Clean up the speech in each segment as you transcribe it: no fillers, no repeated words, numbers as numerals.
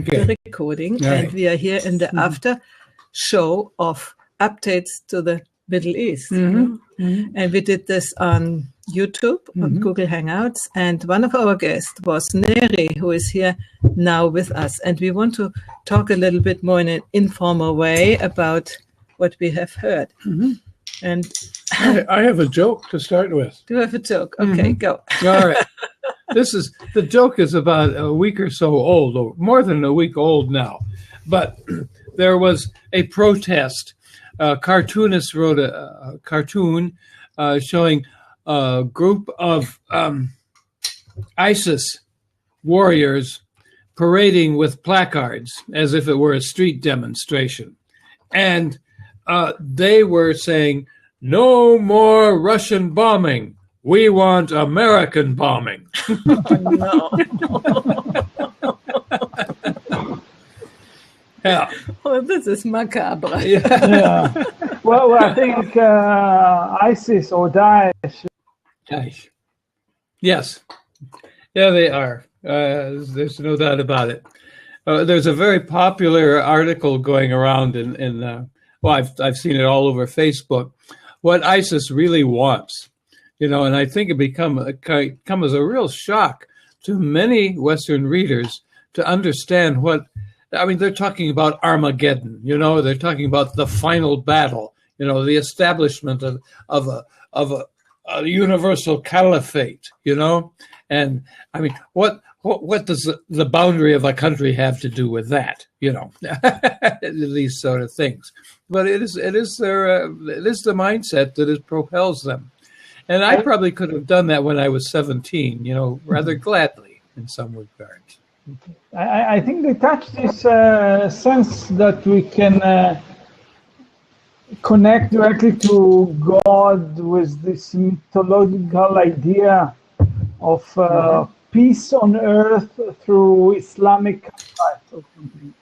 the recording, and we are here in the after show of updates to the Middle East. And we did this on YouTube, on Google Hangouts, and one of our guests was Neri, who is here now with us. And we want to talk a little bit more in an informal way about what we have heard. And I have a joke to start with. Do you have a joke? Okay, go. All right. The joke is about a week or so old, or more than a week old now. But there was a protest. A cartoonist wrote a cartoon showing a group of ISIS warriors parading with placards as if it were a street demonstration. And they were saying, "No more Russian bombing. We want American bombing." No. Yeah. Oh, this is macabre. Yeah. Well, I think ISIS or Daesh. Daesh. Yes. Yeah, they are. There's no doubt about it. There's a very popular article going around well, I've seen it all over Facebook, what ISIS really wants. And I think it come as a real shock to many Western readers to understand they're talking about Armageddon, they're talking about the final battle, the establishment of a universal caliphate, and what does the boundary of a country have to do with that, these sort of things. But it is the mindset that propels them. And I probably could have done that when I was 17, rather gladly in some regards. I think they touch this sense that we can connect directly to God with this mythological idea of peace on earth through Islamic life or something.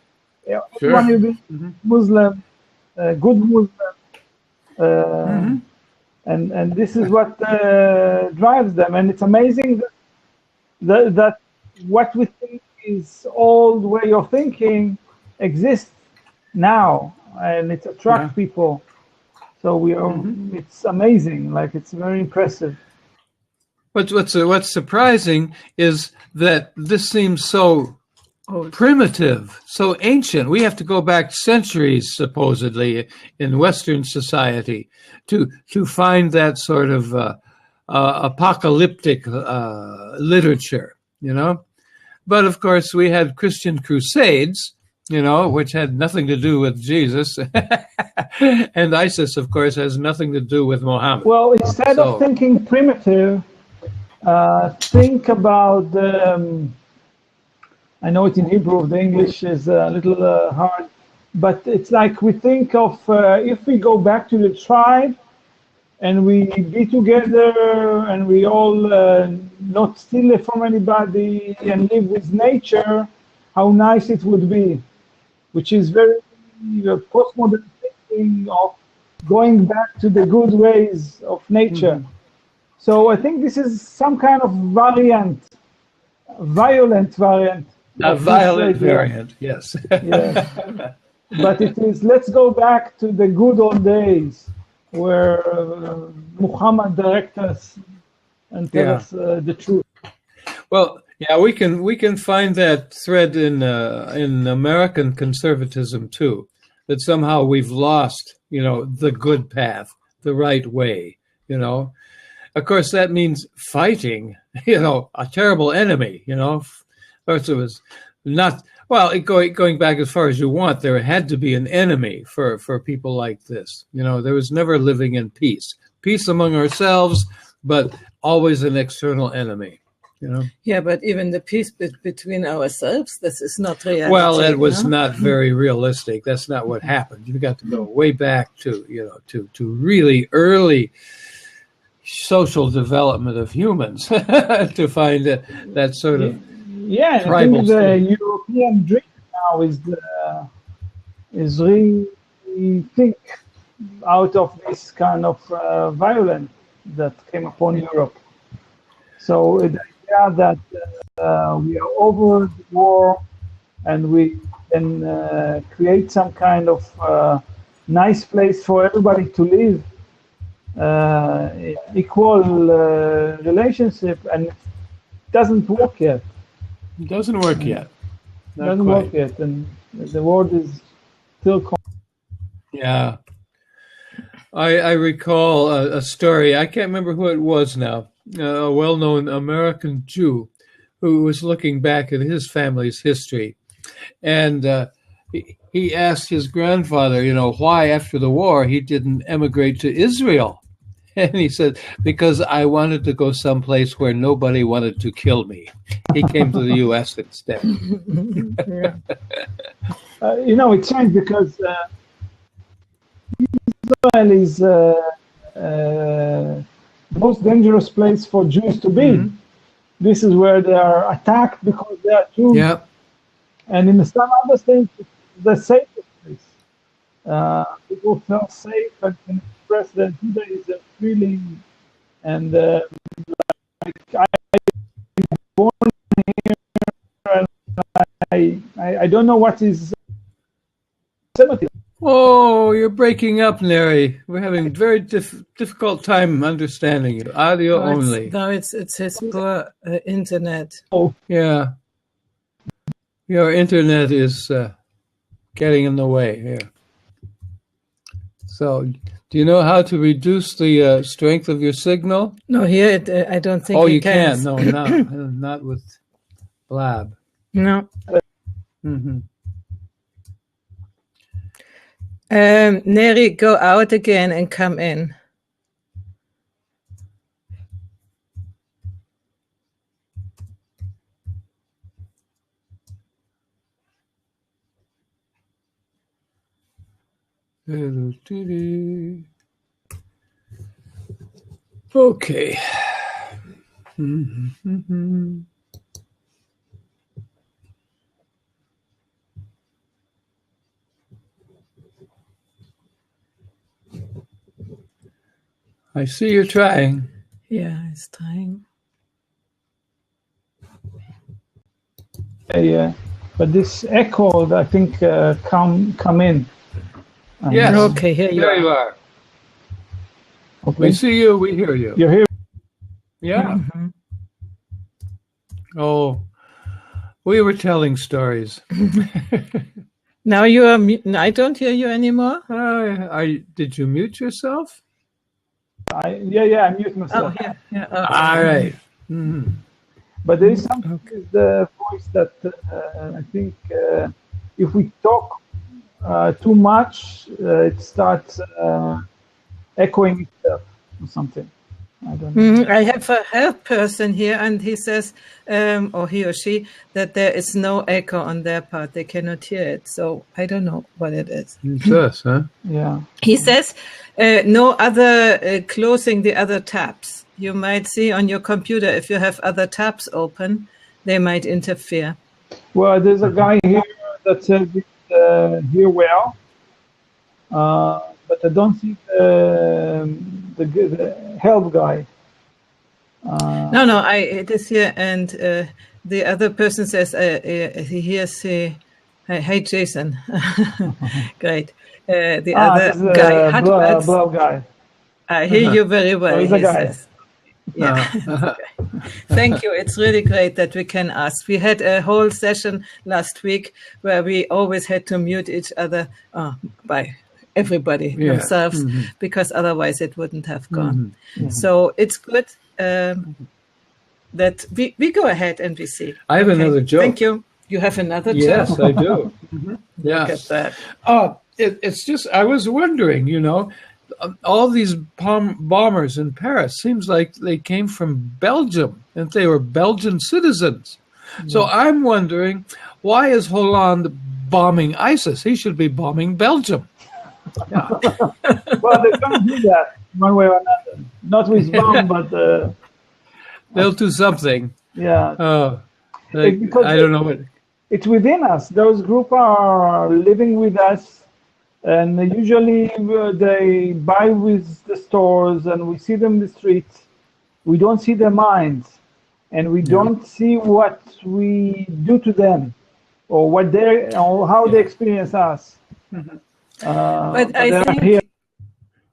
Everyone will be Muslim, good Muslim, and this is what drives them. And it's amazing that what we think is old way of thinking exists now, and it attracts people. So we are. It's amazing. Like, it's very impressive. What's surprising is that this seems so primitive, so ancient. We have to go back centuries, supposedly, in Western society to find that sort of apocalyptic literature, But of course, we had Christian crusades, which had nothing to do with Jesus, and ISIS, of course, has nothing to do with Muhammad. Well, instead of thinking primitive, think about I know it in Hebrew, the English is a little hard, but it's like we think of if we go back to the tribe and we be together and we all not steal from anybody and live with nature, how nice it would be, which is very postmodern thinking of going back to the good ways of nature. So I think this is some kind of violent variant. A violent variant, yes. Yes. But it is, let's go back to the good old days where Muhammad directs us and tell us the truth. Well, yeah, we can find that thread in American conservatism too, that somehow we've lost, the good path, the right way, Of course, that means fighting, a terrible enemy, First it was not, well, going back as far as you want, there had to be an enemy for people like this. There was never living in peace. Peace among ourselves, but always an external enemy. Yeah, but even the peace between ourselves, this is not reality. Well, it was not very realistic. That's not what happened. You got to go way back to really early social development of humans to find that sort of I think the European dream now is rethink out of this kind of violence that came upon Europe. So the idea that we are over the war, and we can create some kind of nice place for everybody to live, equal relationship, and it doesn't work yet. It doesn't work yet. It doesn't work yet, and the world is still. Yeah. I recall a story. I can't remember who it was now. A well-known American Jew who was looking back at his family's history, and he asked his grandfather, why after the war he didn't emigrate to Israel. And he said, because I wanted to go someplace where nobody wanted to kill me. He came to the U.S. instead. It's strange because Israel is the most dangerous place for Jews to be. Mm-hmm. This is where they are attacked because they are Jews. Yep. And in some other states, it's the safest place. People feel safe and can express their Judaism freely. And I born here, and I don't know what is anti-Semitism. Oh, you're breaking up, Neri. We're having a very difficult time understanding you. Audio only. It's his poor internet. Oh, yeah. Your internet is getting in the way here. So, do you know how to reduce the strength of your signal? No, here I don't think. Oh, you can't. No, not with Blab. No. Mm-hmm. Neri, go out again and come in. Okay. Mm-hmm. I see you're trying. Yeah, he's trying. Yeah, but this echo, I think, come in. Yes. Okay, here you there are. You are. Okay. We see you. We hear you. You're here. Yeah. Mm-hmm. Oh, we were telling stories. Now you are. I don't hear you anymore. Did you mute yourself? I mute myself. Oh, yeah. Okay. All right. Mm-hmm. But there is something with the voice that I think if we talk too much, it starts echoing itself or something. I don't know. I have a help person here, and he says, or he or she, that there is no echo on their part. They cannot hear it. So I don't know what it is. It's us, huh? Yeah. He says, no other closing the other tabs. You might see on your computer, if you have other tabs open, they might interfere. Well, there's a guy here that says it's here well, but I don't see the help guy. No, it is here, and the other person says he hears, hey, Jason. Great. The other guy, Blow guy. I hear you very well, he says. Yeah. Okay. Thank you. It's really great that we can ask. We had a whole session last week where we always had to mute each other by everybody themselves, because otherwise it wouldn't have gone. Mm-hmm. So it's good that we go ahead and we see. I have another joke. Thank you. You have another joke? Yes, I do. Yeah. Look at that. It's just, I was wondering, all these bombers in Paris, seems like they came from Belgium, and they were Belgian citizens. Yeah. So I'm wondering, why is Hollande bombing ISIS? He should be bombing Belgium. Yeah. Well, they don't do that one way or another. Not with bomb, but they'll do something. Yeah. I don't know what. It's within us. Those groups are living with us. And usually they buy with the stores, and we see them in the streets. We don't see their minds, and we don't see what we do to them. or what they or how they experience us. But I think,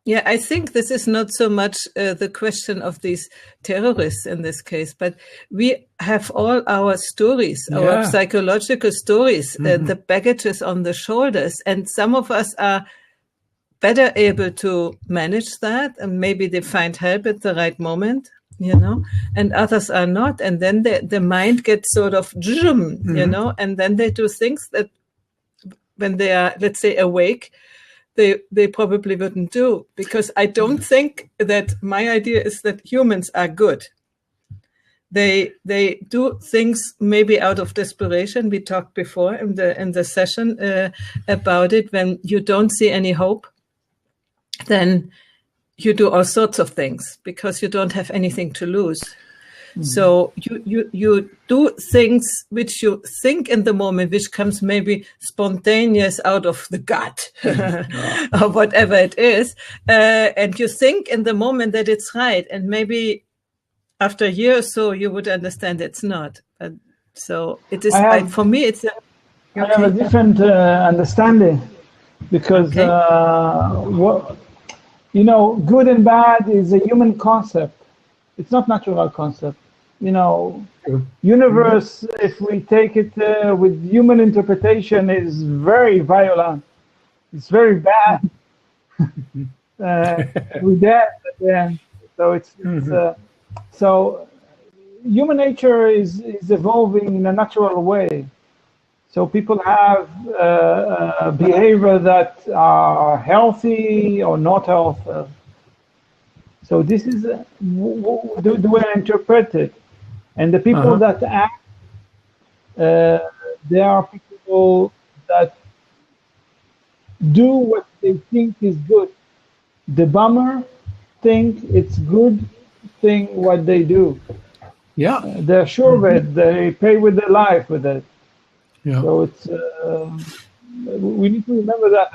yeah, I think this is not so much the question of these terrorists in this case, but we have all our stories, our psychological stories, the baggages on the shoulders, and some of us are better able to manage that, and maybe they find help at the right moment, you know, and others are not. And then the mind gets sort of, you know, and then they do things that when they are, let's say, awake, they probably wouldn't do. Because I don't think that my idea is that humans are good. They do things maybe out of desperation. We talked before in the session about it. When you don't see any hope, then you do all sorts of things because you don't have anything to lose. So you do things which you think in the moment, which comes maybe spontaneous out of the gut or whatever it is. And you think in the moment that it's right. And maybe after a year or so, you would understand it's not. So it is, for me, it's I have a different understanding because, you know, good and bad is a human concept. It's not natural concept. You know, universe, if we take it with human interpretation, is very violent. It's very bad. We're dead at the end. So it's so human nature is evolving in a natural way. So people have behavior that are healthy or not healthy. So this is the way I interpret it. And the people that act, they are people that do what they think is good. The bomber think it's good thing what they do. Yeah. They're sure of it. They pay with their life with it. Yeah. So it's we need to remember that.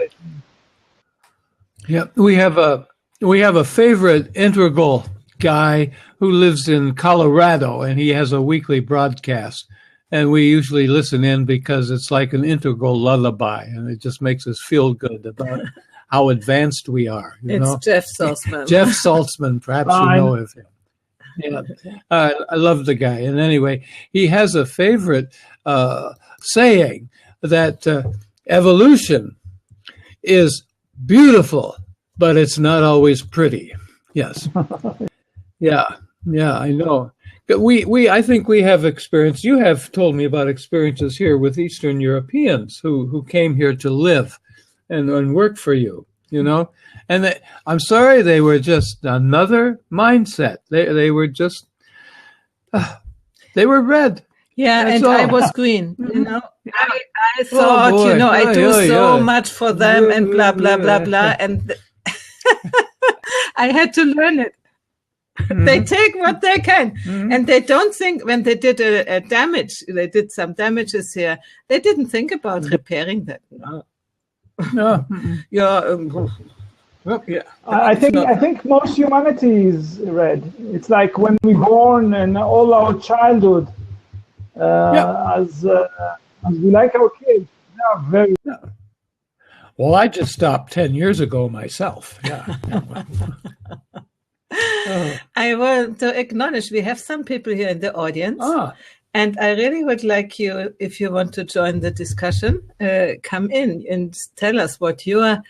Yeah, we have a favorite integral guy who lives in Colorado, and he has a weekly broadcast, and we usually listen in because it's like an integral lullaby, and it just makes us feel good about how advanced we are. It's Jeff Saltzman. Jeff Saltzman, perhaps you know of him. Yeah, I love the guy. And anyway, he has a favorite saying that evolution is beautiful, but it's not always pretty. Yes. Yeah, I know. I think we have experience. You have told me about experiences here with Eastern Europeans who came here to live and work for you, you know. And I'm sorry, they were just another mindset. They were just, they were red. Yeah, That's and all. I was green, you know. I thought, you know, I do so much for them and blah, blah, blah, blah. And I had to learn it. They take what they can. And they don't think, when they did a damage, they did some damages here, they didn't think about repairing that. No. Yeah. I think most humanity is red. It's like when we're born and all our childhood, as we like our kids, they are very. Yeah. Well, I just stopped 10 years ago myself. Yeah. I want to acknowledge we have some people here in the audience. And I really would like you, if you want to join the discussion, come in and tell us what your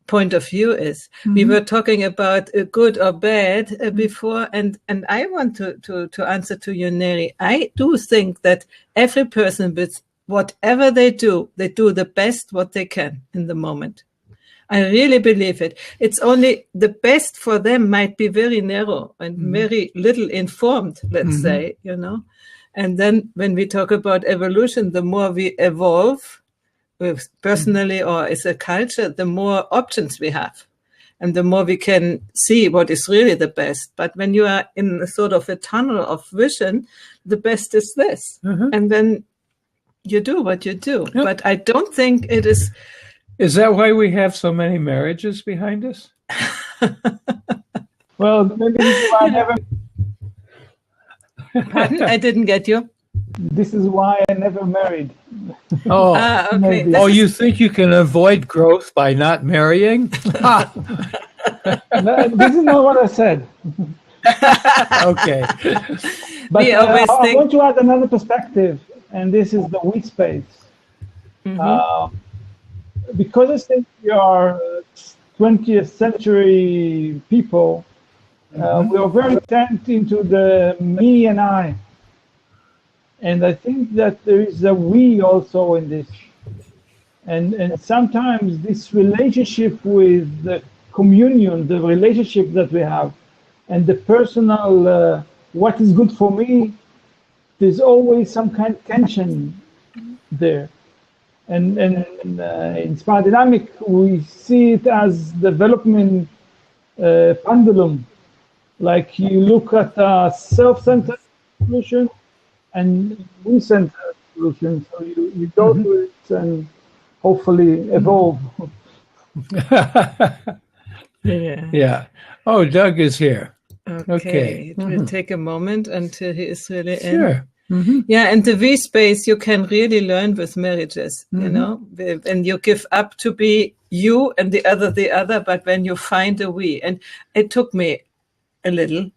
point of view is. We were talking about good or bad before, and I want to answer to you, Neri. I do think that every person, with whatever they do the best what they can in the moment. I really believe it. It's only the best for them might be very narrow and very little informed, let's say, you know. And then when we talk about evolution, the more we evolve, personally or as a culture, the more options we have. And the more we can see what is really the best. But when you are in a sort of a tunnel of vision, the best is this. And then you do what you do. Yep. But I don't think it is... Is that why we have so many marriages behind us? Well, maybe this is why I never... Pardon? I didn't get you. This is why I never married. Oh, Okay. Maybe. oh, you think you can avoid growth by not marrying? Ha! No, this is not what I said. Okay. But We always I think- want to add another perspective, and this is the we space. Because I think we are 20th century people, we are very turned into the me and I. And I think that there is a we also in this. And sometimes this relationship with the communion, the relationship that we have, and the personal, what is good for me, there's always some kind of tension there. And in Smart Dynamic, we see it as development pendulum. Like you look at a self-centered solution and we-centered solution. So you go to it and hopefully evolve. Yeah. Yeah. Oh, Doug is here. Okay. It will take a moment until he is really in. Sure. Yeah, and the V space you can really learn with marriages, you know, and you give up to be you and the other, but when you find a we, and it took me a little.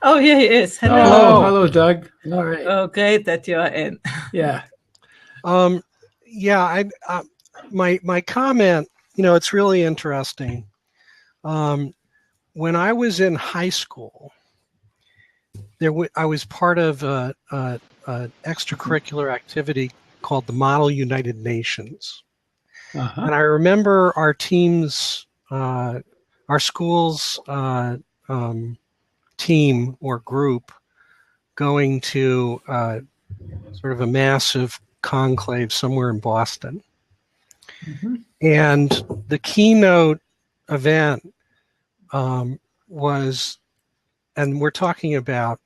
Oh, here he is. Hello. Oh, hello, Doug. All right. Oh, great that you are in. Yeah. Yeah, my comment, you know, it's really interesting. When I was in high school, I was part of a extracurricular activity called the Model United Nations. And I remember our teams, our school's team or group going to sort of a massive conclave somewhere in Boston. And the keynote event was, and we're talking about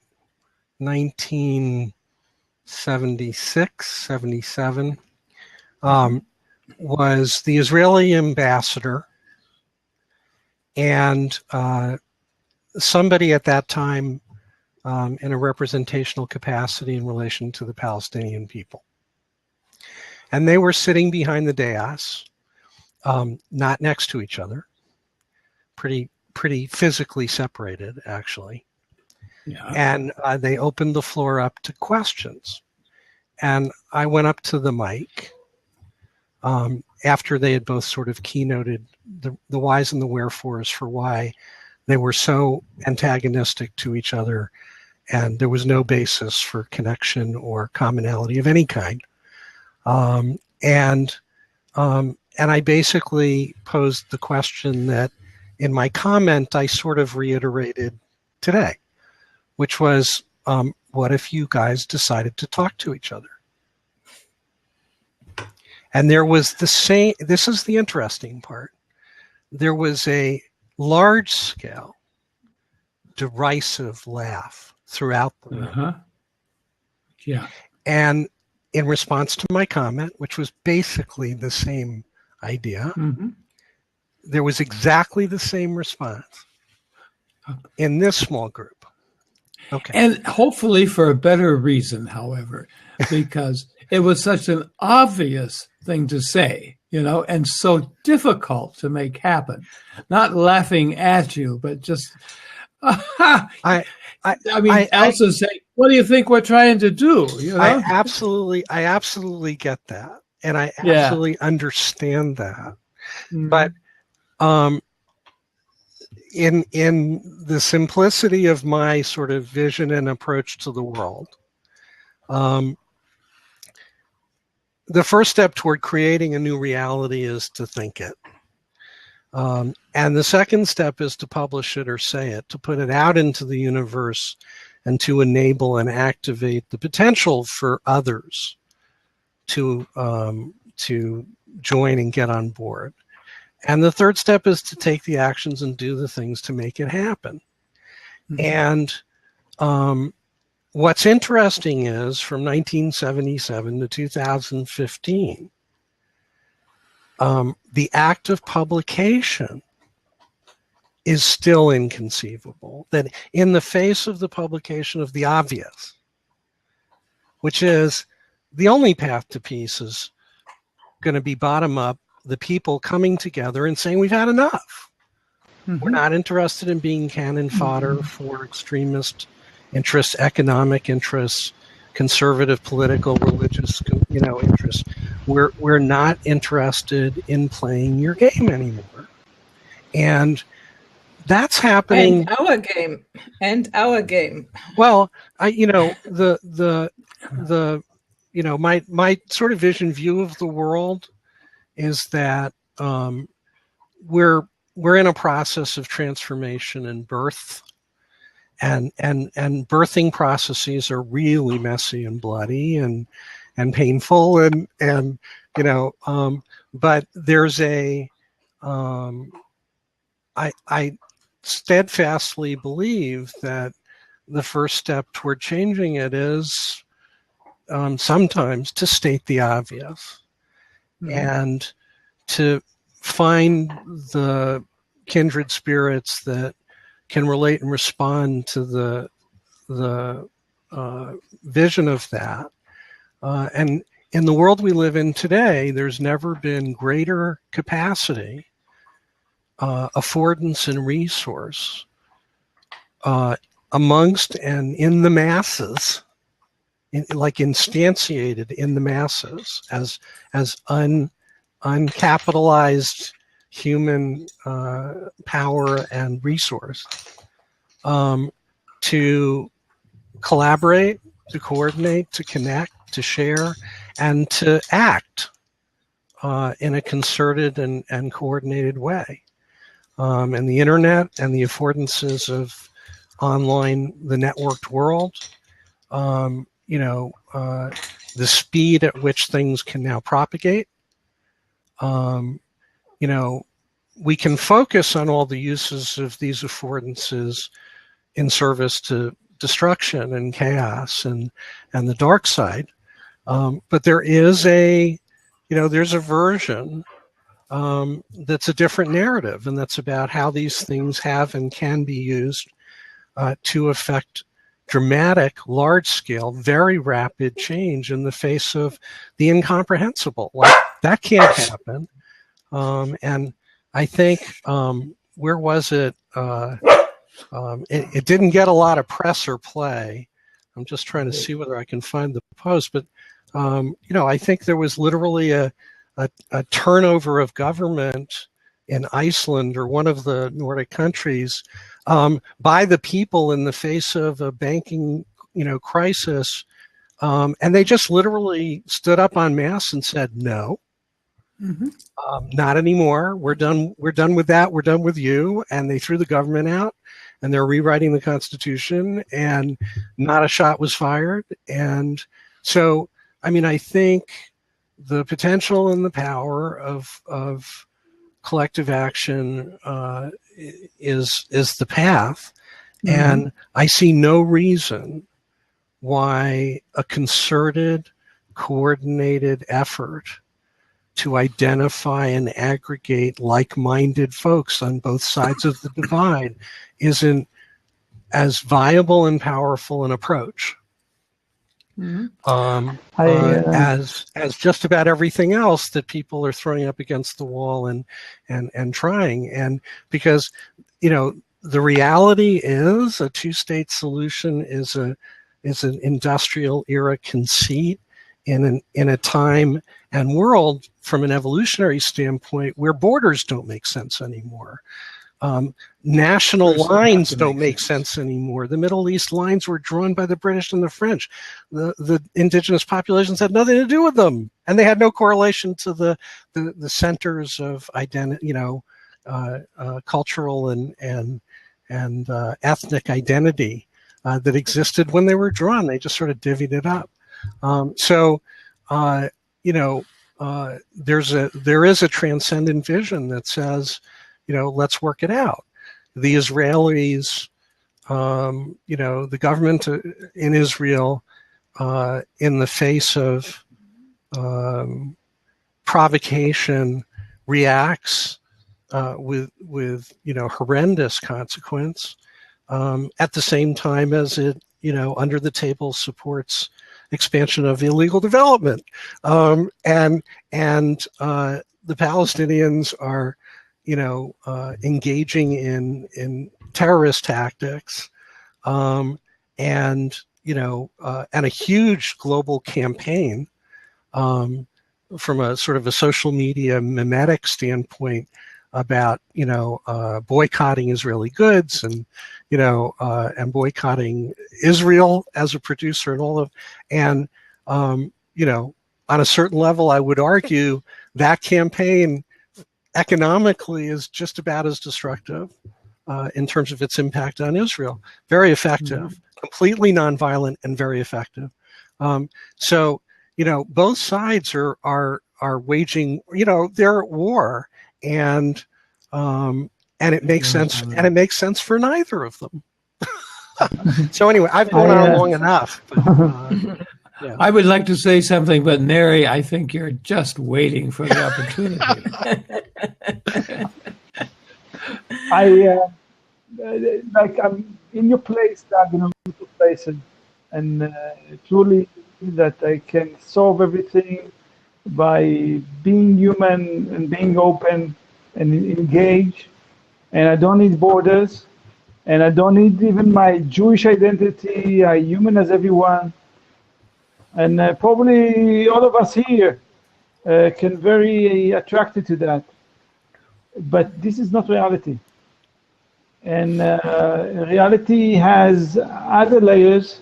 1976, 77, was the Israeli ambassador and somebody at that time in a representational capacity in relation to the Palestinian people. And they were sitting behind the dais, not next to each other, pretty physically separated, actually. Yeah. And they opened the floor up to questions. And I went up to the mic after they had both sort of keynoted the whys and the wherefores for why they were so antagonistic to each other, and there was no basis for connection or commonality of any kind. And I basically posed the question that in my comment I sort of reiterated today, which was, what if you guys decided to talk to each other? And there was the same, this is the interesting part, there was a large-scale derisive laugh throughout the room. Yeah. And in response to my comment, which was basically the same idea, there was exactly the same response in this small group. Okay. And hopefully for a better reason, however, because it was such an obvious thing to say, you know, and so difficult to make happen. Not laughing at you, but just, I mean, Elsa saying, "What do you think we're trying to do?" You know? I absolutely get that, and I absolutely understand that. But in the simplicity of my sort of vision and approach to the world, the first step toward creating a new reality is to think it. And the second step is to publish it or say it, to put it out into the universe and to enable and activate the potential for others to join and get on board. And the third step is to take the actions and do the things to make it happen. And what's interesting is from 1977 to 2015, the act of publication is still inconceivable. That in the face of the publication of the obvious, which is the only path to peace is going to be bottom up, the people coming together and saying, we've had enough. We're not interested in being cannon fodder for extremist interests, economic interests, conservative, political, religious, interests. We're not interested in playing your game anymore. And that's happening. And our game. Well, my sort of vision view of the world is that we're in a process of transformation and birth, and birthing processes are really messy and bloody and painful, but there's I steadfastly believe that the first step toward changing it is sometimes to state the obvious and to find the kindred spirits that can relate and respond to the vision of that. And in the world we live in today, there's never been greater capacity, affordance, and resource amongst and in the masses, instantiated in the masses as uncapitalized human power and resource, to collaborate, to coordinate, to connect, to share, and to act in a concerted and coordinated way. And the internet and the affordances of the networked world, the speed at which things can now propagate. We can focus on all the uses of these affordances in service to destruction and chaos and the dark side. But there is there's a version that's a different narrative, and that's about how these things have and can be used to affect dramatic, large-scale, very rapid change in the face of the incomprehensible. Like, that can't happen. And I think, where was it? It didn't get a lot of press or play. I'm just trying to see whether I can find the post, but I think there was literally a turnover of government in Iceland or one of the Nordic countries by the people in the face of a banking crisis, and they just literally stood up en masse and said no. Not anymore. We're done with that. We're done with you. And they threw the government out, and they're rewriting the Constitution, and not a shot was fired. And so, I think the potential and the power of collective action is the path. And I see no reason why a concerted, coordinated effort to identify and aggregate like-minded folks on both sides of the divide isn't as viable and powerful an approach as just about everything else that people are throwing up against the wall and trying. And because the reality is a two-state solution is an industrial era conceit in a time and world from an evolutionary standpoint where borders don't make sense anymore. National lines don't make sense anymore. The Middle East lines were drawn by the British and the French. The indigenous populations had nothing to do with them, and they had no correlation to the centers of identity, cultural and ethnic identity that existed when they were drawn. They just sort of divvied it up. There is a transcendent vision that says, let's work it out. The Israelis, the government in Israel, in the face of provocation, reacts with horrendous consequence. At the same time as it under the table supports expansion of illegal development, and the Palestinians are, engaging in terrorist tactics, and a huge global campaign, from a sort of a social media mimetic standpoint about, boycotting Israeli goods and boycotting Israel as a producer and all of, and, on a certain level, I would argue that campaign economically is just about as destructive in terms of its impact on Israel. Very effective, completely nonviolent and very effective. So, both sides are waging, they're at war, and it makes sense, and it makes sense for neither of them. So anyway, I've gone on long enough. But, yeah. I would like to say something, but Neri, I think you're just waiting for the opportunity. I'm in your place, Doug, beautiful place, and truly that I can solve everything by being human and being open and engage, and I don't need borders, and I don't need even my Jewish identity. I'm human as everyone, and probably all of us here can very attracted to that. But this is not reality, and reality has other layers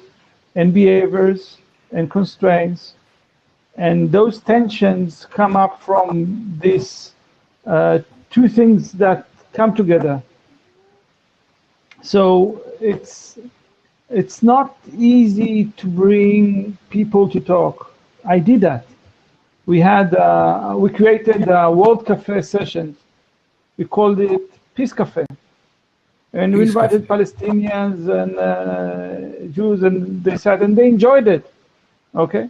and behaviors and constraints, and those tensions come up from these two things that come together. So it's not easy to bring people to talk. I did that. We created World Cafe sessions. We called it Peace Cafe. And we invited Palestinians and Jews, and they said, and they enjoyed it. Okay?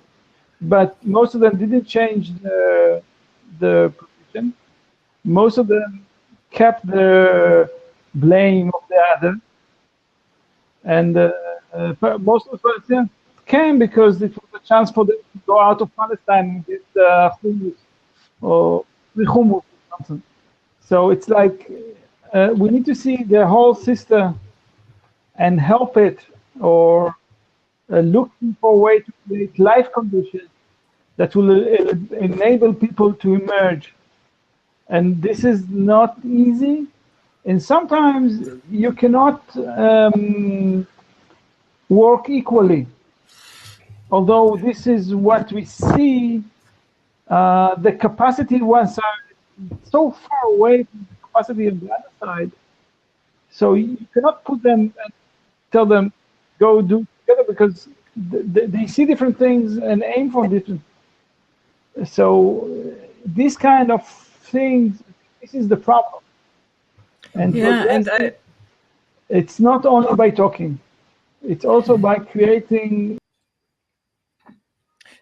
But most of them didn't change the position. Most of them kept the blame of the other. And most of the Palestinians came because it was a chance for them to go out of Palestine and get hummus or hummus or something. So it's like we need to see the whole system and help it, or looking for a way to create life conditions that will enable people to emerge. And this is not easy. And sometimes you cannot work equally. Although this is what we see, the capacity on one side is so far away from the capacity on the other side. So you cannot put them and tell them, go do together, because they see different things and aim for different. So this kind of things, this is the problem. And it's not only by talking, it's also by creating.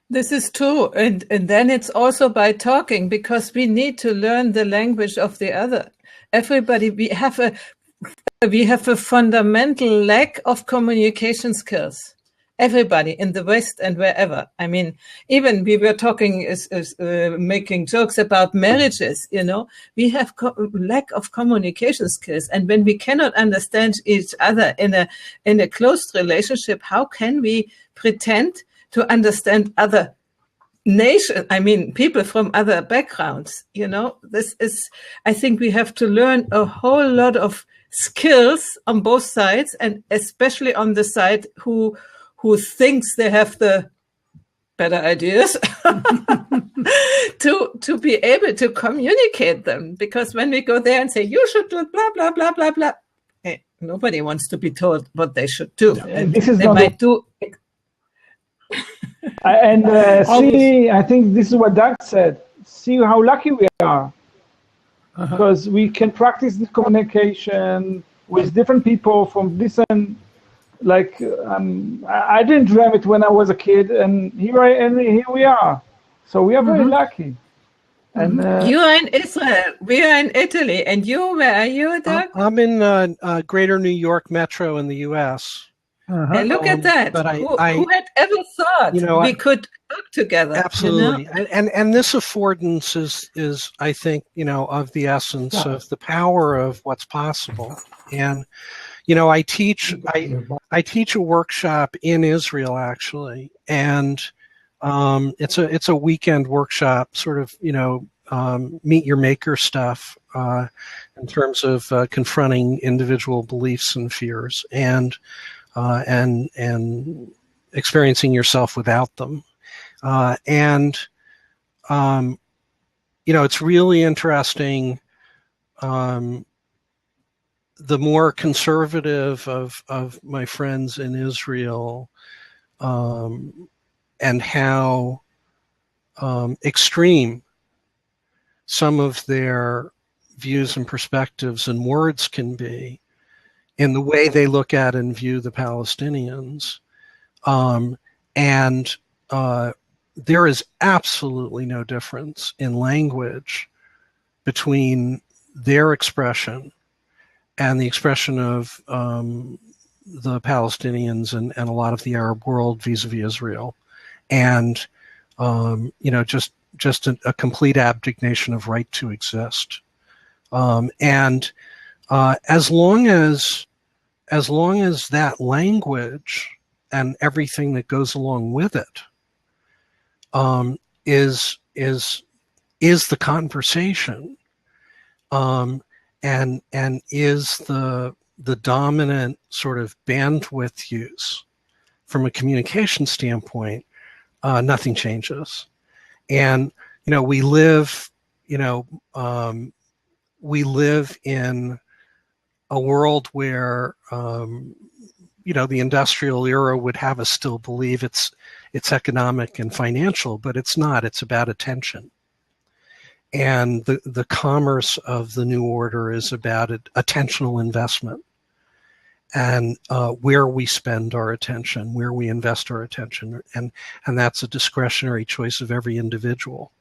This is true, and then it's also by talking, because we need to learn the language of the other. Everybody, we have a fundamental lack of communication skills. Everybody in the West and wherever. I mean, even we were talking, making jokes about marriages, we have lack of communication skills. And when we cannot understand each other in a close relationship, how can we pretend to understand other nations? I mean, people from other backgrounds, this is, I think we have to learn a whole lot of skills on both sides, and especially on the side who thinks they have the better ideas to be able to communicate them. Because when we go there and say, you should do blah, blah, blah, blah, blah, hey, nobody wants to be told what they should do. Yeah, and this is they might do. I think this is what Doug said. See how lucky we are. Because we can practice this communication with different people from different. Like I didn't dream it when I was a kid, and here we are. So we are very lucky. And you are in Israel, we are in Italy, and where are you, Doug? I'm in Greater New York Metro in the U.S. And look at that. But who had ever thought we could work together? Absolutely. And this affordance is I think, of the essence of the power of what's possible. And, I teach a workshop in Israel, actually. And it's a weekend workshop, sort of, meet your maker stuff in terms of confronting individual beliefs and fears and experiencing yourself without them. It's really interesting. The more conservative of my friends in Israel, and how extreme some of their views and perspectives and words can be in the way they look at and view the Palestinians. There is absolutely no difference in language between their expression and the expression of the Palestinians and a lot of the Arab world vis-a-vis Israel. And, just a complete abdication of right to exist. As long as that language and everything that goes along with it is the conversation, and is the dominant sort of bandwidth use from a communication standpoint, nothing changes. And we live in a world where the industrial era would have us still believe it's economic and financial, but it's not. It's about attention. And the commerce of the new order is about attentional investment, and where we spend our attention, where we invest our attention, and that's a discretionary choice of every individual.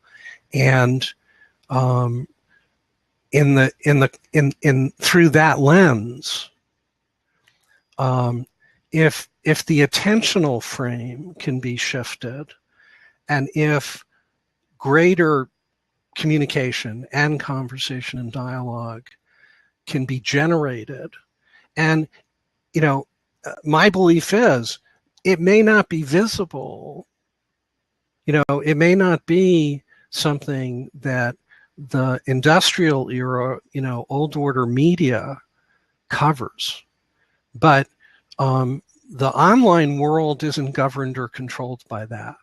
And through that lens, if the attentional frame can be shifted, and if greater communication and conversation and dialogue can be generated, and my belief is it may not be visible, it may not be something that the industrial era, old order media covers, but the online world isn't governed or controlled by that.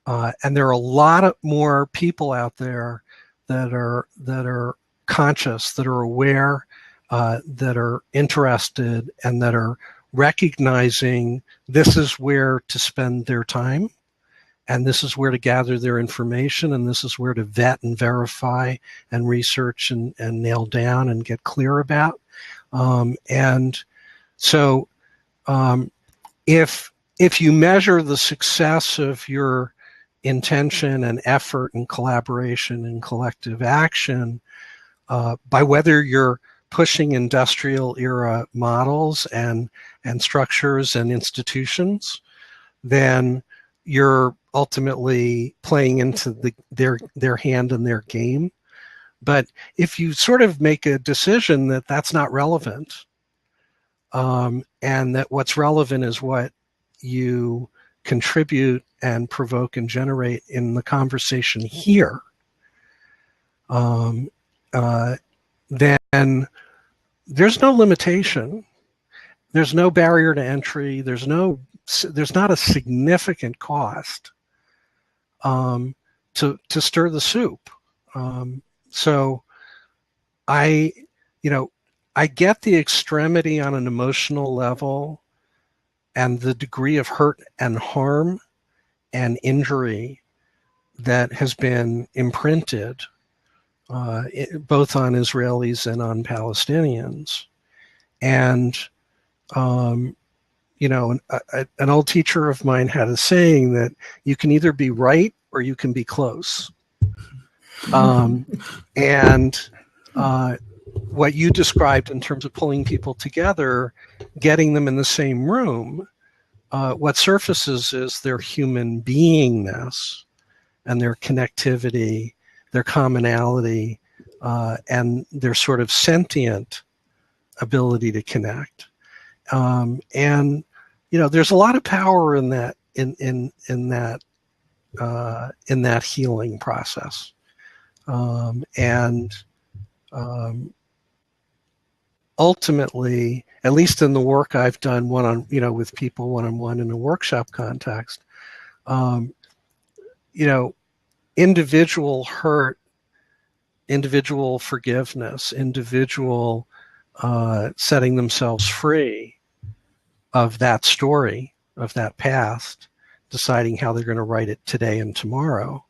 And there are a lot more people out there that are conscious, that are aware, that are interested, and that are recognizing this is where to spend their time, and this is where to gather their information, and this is where to vet and verify and research and nail down and get clear about. If you measure the success of your intention and effort and collaboration and collective action by whether you're pushing industrial era models and structures and institutions, then you're ultimately playing into their hand and their game. But if you sort of make a decision that that's not relevant, and that what's relevant is what you contribute and provoke and generate in the conversation here, then there's no limitation. There's no barrier to entry. There's not a significant cost to stir the soup. So I get the extremity on an emotional level and the degree of hurt and harm and injury that has been imprinted both on Israelis and on Palestinians. And, an old teacher of mine had a saying that you can either be right or you can be close. what you described in terms of pulling people together, getting them in the same room, what surfaces is their human beingness and their connectivity, their commonality, and their sort of sentient ability to connect. And there's a lot of power in that in that healing process. Ultimately, at least in the work I've done with people one-on-one in a workshop context, individual hurt, individual forgiveness, individual setting themselves free of that story, of that past, deciding how they're going to write it today and tomorrow,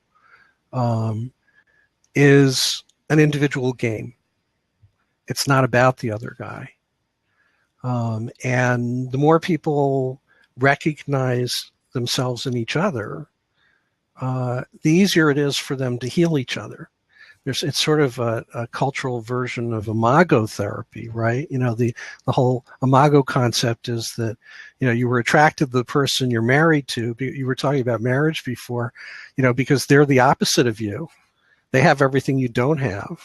is an individual game. It's not about the other guy. And the more people recognize themselves in each other, the easier it is for them to heal each other. It's sort of a cultural version of imago therapy, right? The whole imago concept is that, you were attracted to the person you're married to. You were talking about marriage before, because they're the opposite of you. They have everything you don't have.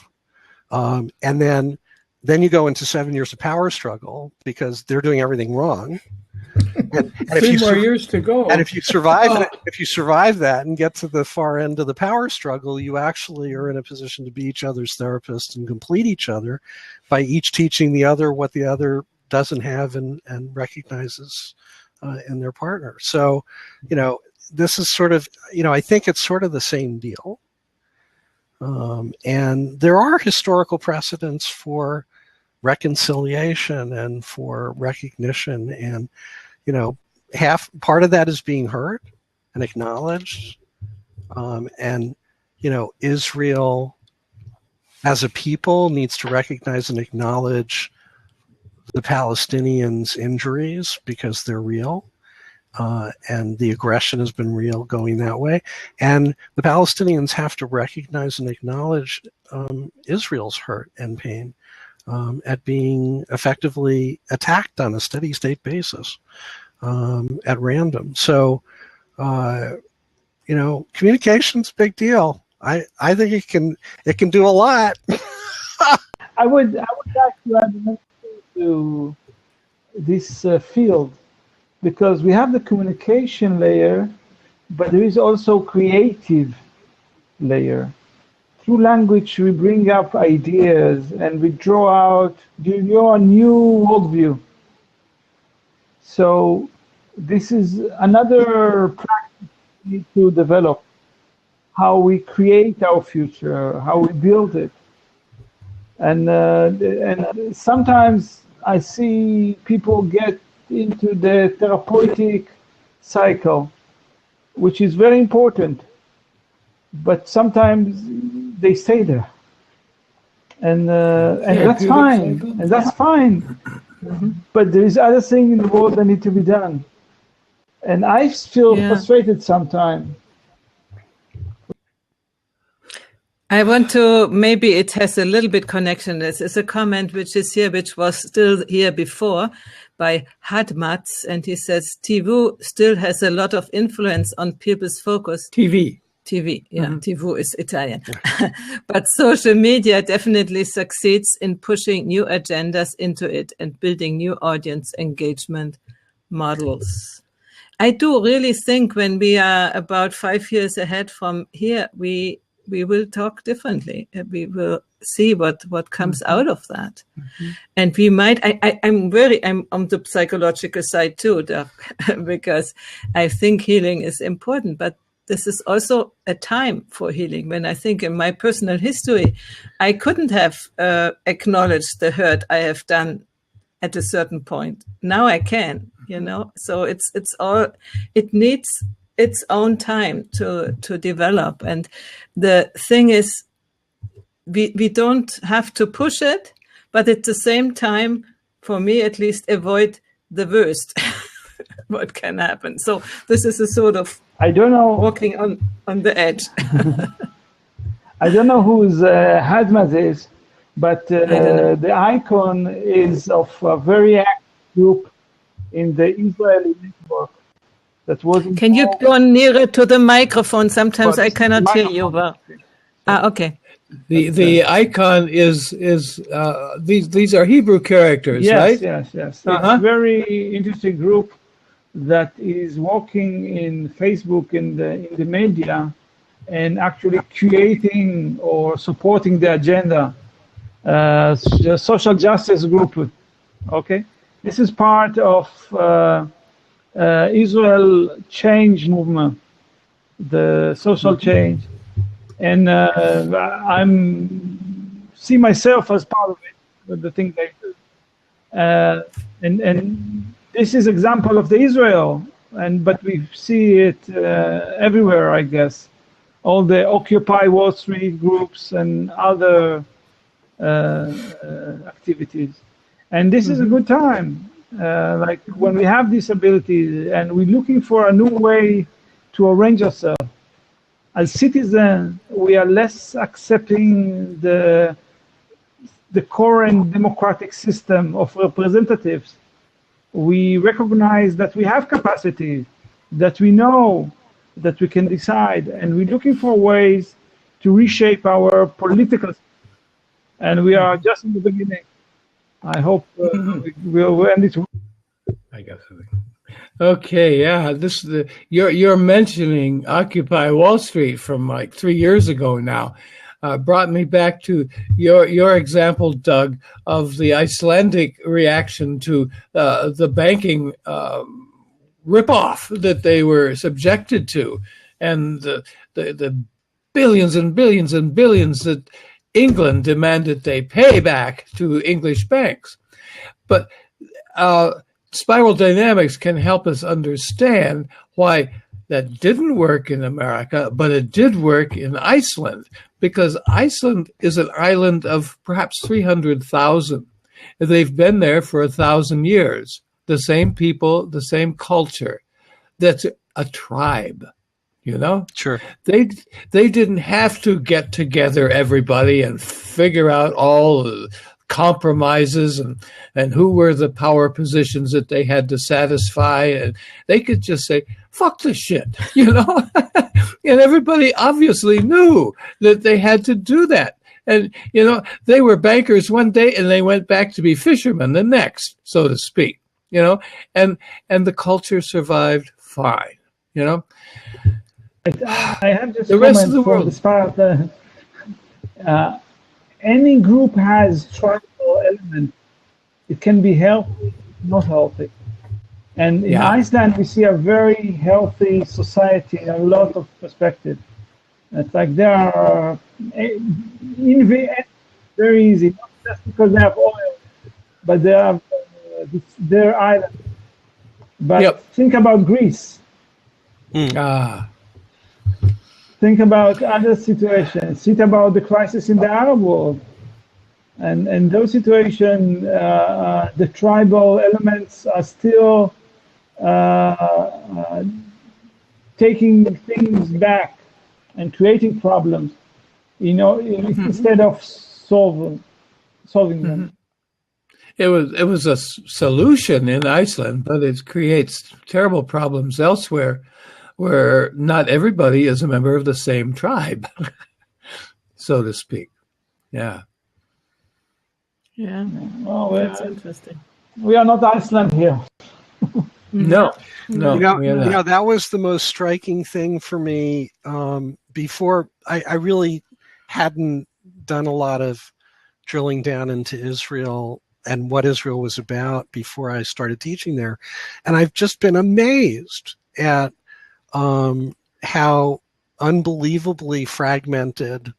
And then you go into 7 years of power struggle because they're doing everything wrong. And 3 more years to go. And if you survive that and get to the far end of the power struggle, you actually are in a position to be each other's therapist and complete each other by each teaching the other what the other doesn't have and recognizes in their partner. So, this is sort of, I think it's sort of the same deal. And there are historical precedents for reconciliation and for recognition, and part of that is being heard and acknowledged, and Israel as a people needs to recognize and acknowledge the Palestinians' injuries because they're real, and the aggression has been real going that way, and the Palestinians have to recognize and acknowledge Israel's hurt and pain at being effectively attacked on a steady state basis at random. So, communication's a big deal. I think it can do a lot. I would like to add another thing to this field, because we have the communication layer, but there is also creative layer. Through language, we bring up ideas and we draw a new worldview. So this is another practice we need to develop, how we create our future, how we build it. And sometimes I see people get into the therapeutic cycle, which is very important, but sometimes they stay there, and that's fine, and that's fine. Mm-hmm. But there is other things in the world that need to be done, and I feel frustrated sometimes. I want to, maybe it has a little bit connection. This is a comment which is here, which was still here before by Hadmatz, and he says, TV still has a lot of influence on people's focus. TV, yeah, TV is Italian. But social media definitely succeeds in pushing new agendas into it and building new audience engagement models. I do really think when we are about 5 years ahead from here, we will talk differently. We will see what comes out of that. And we might, I'm on the psychological side too, because I think healing is important, but this is also a time for healing. When I think in my personal history, I couldn't have acknowledged the hurt I have done at a certain point. Now I can, so it needs its own time to develop. And the thing is, we don't have to push it, but at the same time, for me at least, avoid the worst, what can happen. So this is a sort of, I don't know, walking on the edge. I don't know who Hadmatz is, but the icon is of a very active group in the Israeli network that was. Can you go nearer to the microphone? Sometimes I cannot hear you well. Okay. The icon is these are Hebrew characters, right? Yes. It's a very interesting group that is working in Facebook in the media and actually creating or supporting the agenda. The social justice group. Okay, this is part of Israel change movement, the social change. And I'm see myself as part of it, with the things they do. And this is example of the Israel, but we see it everywhere, I guess. All the Occupy Wall Street groups and other activities. And this is a good time. Like when we have this ability and we're looking for a new way to arrange ourselves. As citizens, we are less accepting the current democratic system of representatives. We recognize that we have capacity, that we know that we can decide, and we're looking for ways to reshape our political system. And we are just in the beginning. I hope we'll end it. I guess. Okay, yeah. You're mentioning Occupy Wall Street from like 3 years ago now. Brought me back to your example, Doug, of the Icelandic reaction to the banking ripoff that they were subjected to, and the billions and billions and billions that England demanded they pay back to English banks. But spiral dynamics can help us understand why that didn't work in America, but it did work in Iceland, because Iceland is an island of perhaps 300,000. They've been there for 1,000 years. The same people, the same culture. That's a tribe, you know? Sure. They didn't have to get together, everybody, and figure out all the compromises and who were the power positions that they had to satisfy. And they could just say, fuck this shit, you know? And everybody obviously knew that they had to do that. And, you know, they were bankers one day and they went back to be fishermen the next, so to speak, you know? And the culture survived fine, you know? I have just the rest of the world. This part, any group has tribal element. It can be healthy, not healthy. And in Iceland, we see a very healthy society, a lot of perspective. It's like they are very easy, not just because they have oil, but they have their island. But think about Greece. Think about other situations. Think about the crisis in the Arab world. And those situations, the tribal elements are still taking things back and creating problems, you know, instead of solving them. It was a solution in Iceland, but it creates terrible problems elsewhere, where not everybody is a member of the same tribe, so to speak. Yeah. Yeah. Well, that's interesting. We are not Iceland here. No. You know, that was the most striking thing for me. Before I really hadn't done a lot of drilling down into Israel and what Israel was about before I started teaching there. And I've just been amazed at how unbelievably fragmented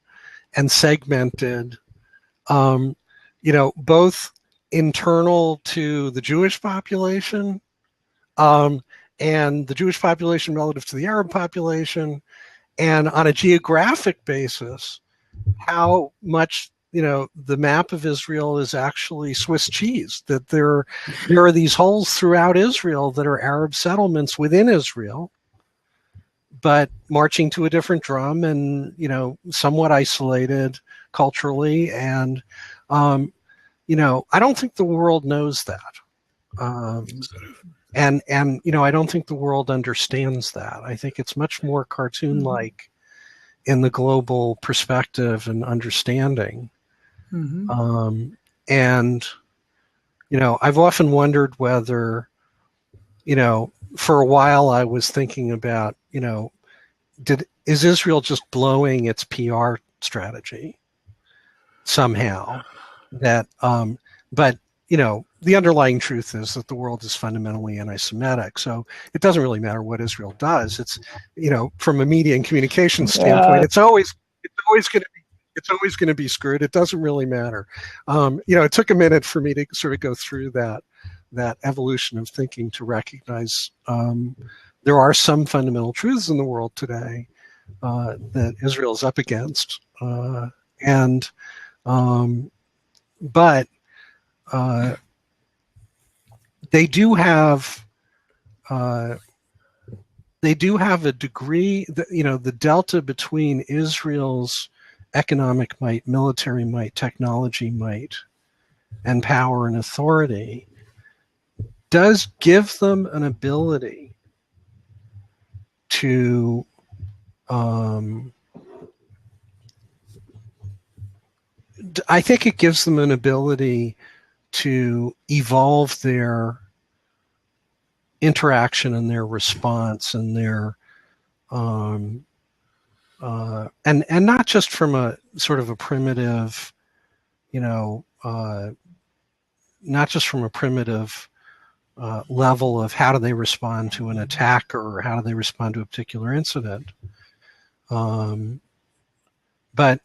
and segmented, you know, both internal to the Jewish population and the Jewish population relative to the Arab population, and on a geographic basis, how much, you know, the map of Israel is actually Swiss cheese, that there are these holes throughout Israel that are Arab settlements within Israel, but marching to a different drum and, you know, somewhat isolated culturally. And I don't think the world knows that. And I don't think the world understands that. I think it's much more cartoon-like in the global perspective and understanding. And I've often wondered whether, for a while I was thinking about, is Israel just blowing its PR strategy somehow? That, but the underlying truth is that the world is fundamentally anti-Semitic. So it doesn't really matter what Israel does. It's, from a media and communication standpoint, it's always going to be screwed. It doesn't really matter. It took a minute for me to sort of go through that evolution of thinking to recognize there are some fundamental truths in the world today that Israel is up against, but they do have a degree, the delta between Israel's economic might, military might, technology might, and power and authority does give them an ability to I think it gives them an ability to evolve their interaction and their response and their and not just from a sort of a primitive, not just from a primitive level of how do they respond to an attack or how do they respond to a particular incident, but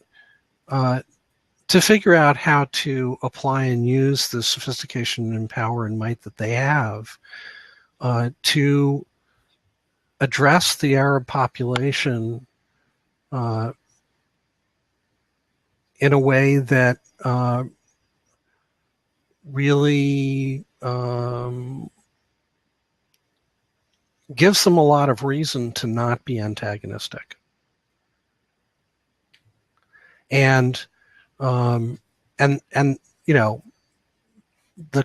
to figure out how to apply and use the sophistication and power and might that they have to address the Arab population in a way that really gives them a lot of reason to not be antagonistic. And the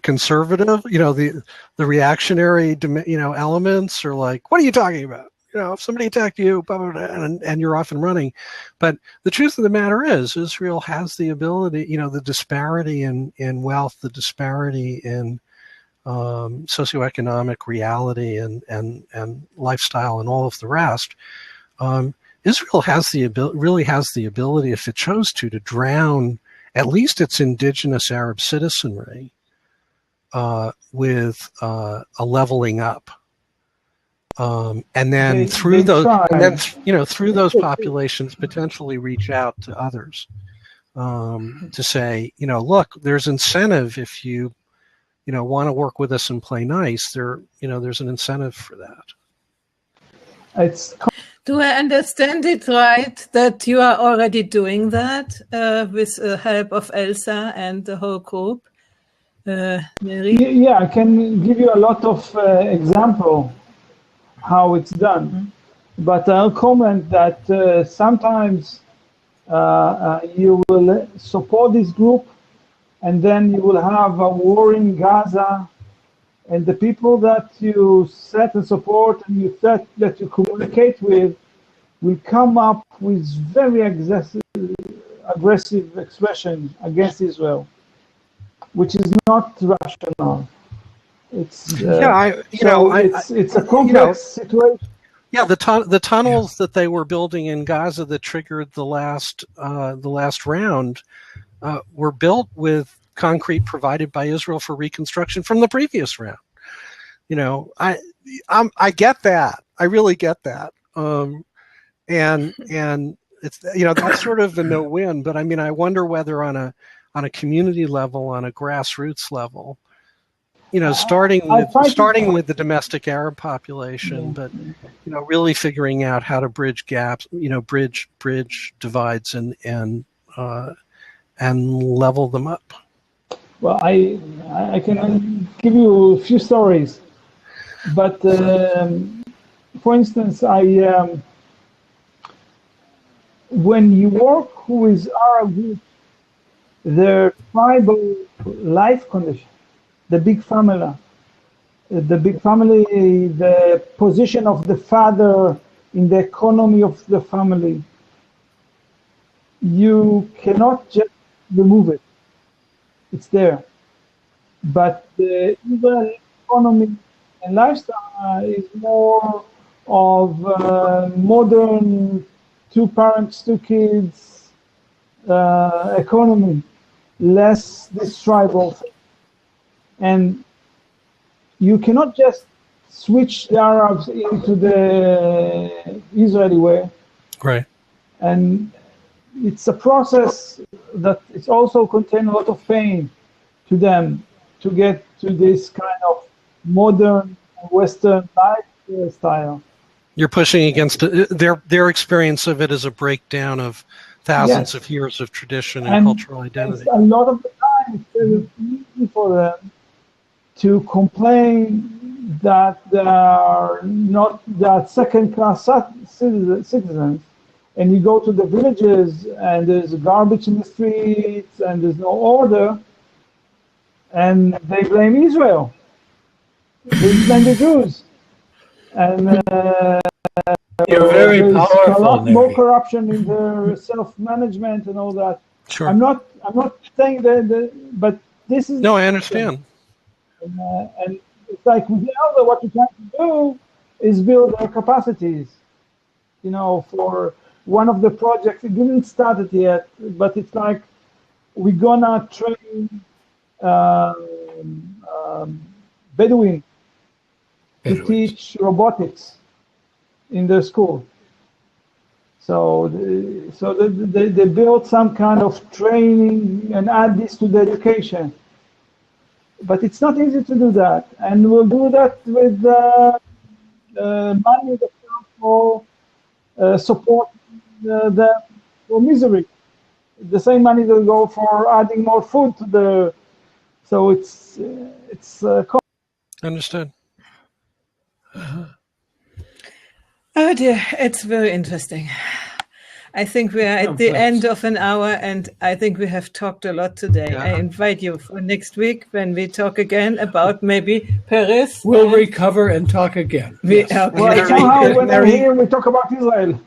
conservative, the reactionary, elements are like, what are you talking about? If somebody attacked you, blah, blah, blah, and you're off and running. But the truth of the matter is, Israel has the ability, the disparity in wealth, the disparity in socioeconomic reality and lifestyle and all of the rest. Israel has really has the ability, if it chose to drown at least its indigenous Arab citizenry with a leveling up, and then through those populations potentially reach out to others to say, look, there's incentive if you want to work with us and play nice. There's an incentive for that. Do I understand it right that you are already doing that with the help of Elsa and the whole group? Mary? Yeah, I can give you a lot of example how it's done. But I'll comment that sometimes you will support this group and then you will have a war in Gaza, and the people that you set and support and you set that you communicate with will come up with very aggressive expression against Israel, which is not rational. It's it's a complex situation. Yeah, the tunnels that they were building in Gaza that triggered the last round were built with concrete provided by Israel for reconstruction from the previous round. I get that. I really get that. And it's that's sort of the no-win. But I mean, I wonder whether on a community level, on a grassroots level, starting with the domestic Arab population, but really figuring out how to bridge gaps, bridge divides and level them up. Well, I can give you a few stories, but for instance, when you work with Arab group, their tribal life condition, the big family, the position of the father in the economy of the family. You cannot just remove it. It's there. But the Israeli economy and lifestyle is more of modern 2 parents, 2 kids economy, less this tribal thing. And you cannot just switch the Arabs into the Israeli way. Right. And it's a process that it's also contain a lot of pain to them to get to this kind of modern Western lifestyle. You're pushing against their experience of it as a breakdown of thousands of years of tradition and cultural identity. A lot of the time, it's very easy for them to complain that they are not that second-class citizens. And you go to the villages, and there's garbage in the streets, and there's no order, and they blame Israel. They blame the Jews. And you're very powerful. There's a lot more corruption in their self-management and all that. Sure. I'm not saying that, but this is. No, I understand. And it's like with the elder, what we're trying to do is build their capacities. You know, for one of the projects, it didn't start it yet, but it's like we're gonna train Bedouin to teach robotics in their school. So they built some kind of training and add this to the education. But it's not easy to do that, and we'll do that with money that comes for support them for misery. The same money that will go for adding more food to the. So it's Understood. Oh dear, it's very interesting. I think we are at the end of an hour, and I think we have talked a lot today. Yeah. I invite you for next week when we talk again about maybe Paris. We'll recover and talk again. Well, somehow when I'm here, we talk about Israel.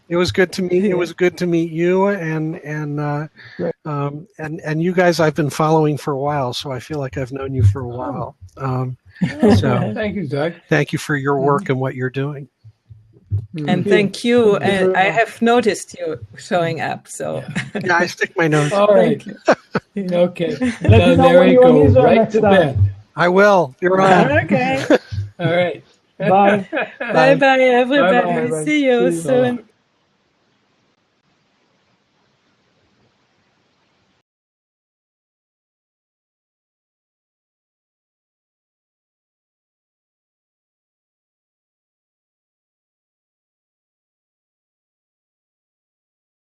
It was good to meet. It was good to meet you, and you guys. I've been following for a while, so I feel like I've known you for a while. So thank you, Doug. Thank you for your work and what you're doing. And thank you. And I have noticed you showing up. So yeah, I stick my nose. All right. Okay. Now there you go. Right to bed. I will. You're on. Okay. All right. Bye. Bye, everybody. Bye-bye. See you soon.